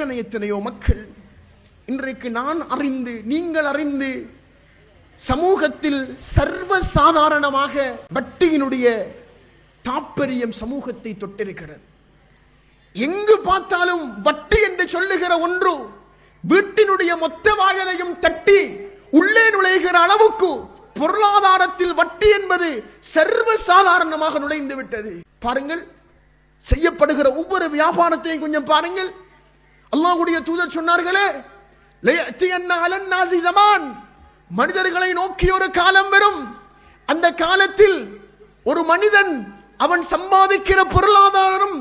எத்தனையோ மக்கள் இன்றைக்கு நான் அறிந்து நீங்கள் அறிந்து சமூகத்தில் சர்வ சாதாரணமாக வட்டியினுடைய தாற்பயம் சமூகத்தை தொட்டிருக்கிறது. எங்கு பார்த்தாலும் வட்டி என்று சொல்லுகிற ஒன்று வீட்டினுடைய மொத்த வாயிலையும் தட்டி உள்ளே நுழைகிற அளவுக்கு பொருளாதாரத்தில் வட்டி என்பது சர்வ சாதாரணமாக நுழைந்து விட்டது. பாருங்கள், செய்யப்படுகிற ஒவ்வொரு வியாபாரத்தையும் கொஞ்சம் பாருங்கள். அல்லாஹ்வுடைய தூதர் சொன்னார்களே, மனிதர்களை நோக்கி ஒரு காலம் வரும், அந்த காலத்தில் ஒரு மனிதன் அவன் சம்பாதிக்கிற பொருளாதாரம்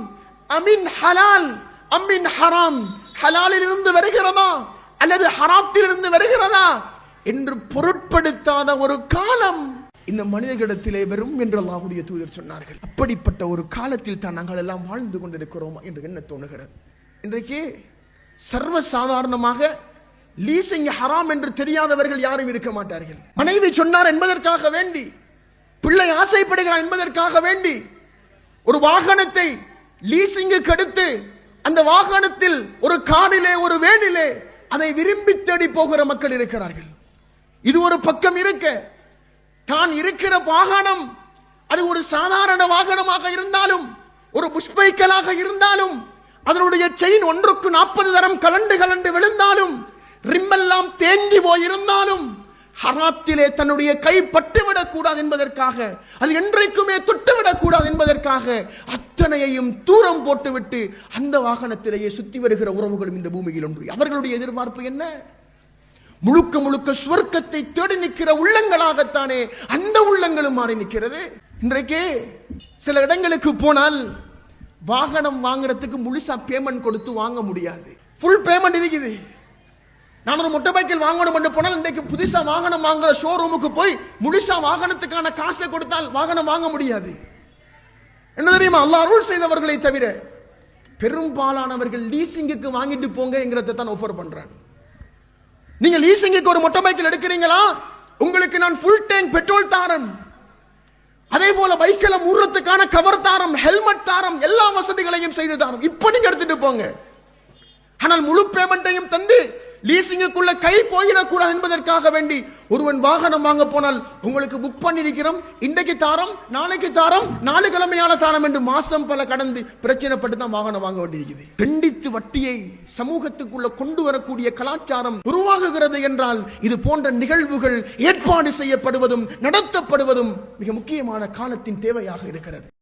அமின் ஹலால் அமின் ஹராம், ஹலாலில் இருந்து வருகிறதா அல்லது ஹராத்தில் இருந்து வருகிறதா என்று பொருட்படுத்தாத ஒரு காலம் இந்த மனிதர்களிடத்திலே வரும் என்று அல்லாஹ்வுடைய தூதர் சொன்னார்கள். அப்படிப்பட்ட ஒரு காலத்தில் தான் நாங்கள் எல்லாம் வாழ்ந்து கொண்டிருக்கிறோம் என்று என்ன தோணுகிறது. இன்றைக்கு சர்வ சாதாரணமாக லீசிங் ஹராம் என்று தெரியாதவர்கள் யாரும் இருக்க மாட்டார்கள். மனைவி சொன்னார் என்பதற்காக வேண்டி, பிள்ளை ஆசைப்படுகிறார் என்பதற்காக வேண்டி ஒரு வாகனத்தை லீசிங்குக்கு எடுத்து அந்த வாகனத்தில் ஒரு காரிலே ஒரு வேனிலே அதை விரும்பி தேடி போகிற மக்கள் இருக்கிறார்கள். இது ஒரு பக்கம் இருக்க, தான் இருக்கிற வாகனம் அது ஒரு சாதாரண வாகனமாக இருந்தாலும், ஒரு புஷ்பைக்கலாக இருந்தாலும், அதனுடைய செயின் ஒன்றுக்கு 40 தரம் கலண்டு விழுந்தாலும், ரிம்மெல்லாம் தேங்கி போயிருந்தாலும், ஹராத்திலே தன்னுடைய கை பட்டுவிடக் கூடாது என்பதற்காக, அது என்றைக்குமே தொட்டுவிடக் கூடாது என்பதற்காக அத்தனையையும் தூரம் போட்டுவிட்டு அந்த வாகனத்திலேயே சுத்தி வருகிற உறவுகளும் இந்த பூமியில் ஒன்று. அவர்களுடைய எதிர்பார்ப்பு என்ன? முழுக்க சுவர்க்கத்தை தேடி நிற்கிற உள்ளங்களாகத்தானே அந்த உள்ளங்களும் மாறி நிற்கிறது. இன்றைக்கு சில இடங்களுக்கு போனால் வாகனம் வாங்குறதுக்கு முழுசா பேமெண்ட் கொடுத்து வாங்க முடியாது. ஃபுல் பேமெண்ட் இருக்குது. நான் ஒரு மொட்டை பைக்கில் வாங்கணும் என்று போனால் இன்றைக்கு புதுசா வாகனம் வாங்குற ஷோரூமுக்கு போய் முழுசா வாகனத்துக்கான காசை கொடுத்தால் வாகனம் வாங்க முடியாது. என்ன தெரியுமா? அல்லாஹ் அருள் செய்தவர்களை தவிர பெரும்பாலானவர்கள் லீசிங்குக்கு வாங்கிட்டு போங்க என்கிறத தான் ஆஃபர் பண்றாங்க. நீங்க லீசிங்குக்கு ஒரு மொட்டை பைக்கில் எடுக்கிறீங்களா, உங்களுக்கு நான் ஃபுல் டேங்க் பெட்ரோல் தாரன், அதே போல பைக்கில மூடுறதுக்கான கவர் தாரம், ஹெல்மெட் தாரம், எல்லா வசதிகளையும் செய்து தாரம், இப்ப நீங்க எடுத்துட்டு போங்க. ஆனால் முழு பேமெண்ட்டையும் தந்து லீசிங்குக்குள்ள கை போயிடக்கூடாது என்பதற்காக வேண்டி ஒருவன் வாகனம் வாங்க போனால் உங்களுக்கு புக் பண்ணிருக்கிறோம், இன்றைக்கு தாரம், நாளைக்கு தாரம், 4 கிழமையால தாரம் என்று மாசம் பல கடந்து பிரச்சனைப்பட்டு தான் வாகனம் வாங்க வேண்டியிருக்குது. கண்டித்து வட்டியை சமூகத்துக்குள்ள கொண்டு வரக்கூடிய கலாச்சாரம் உருவாகுகிறது என்றால் இது போன்ற நிகழ்வுகள் ஏற்பாடு செய்யப்படுவதும் நடத்தப்படுவதும் மிக முக்கியமான காலத்தின் தேவையாக இருக்கிறது.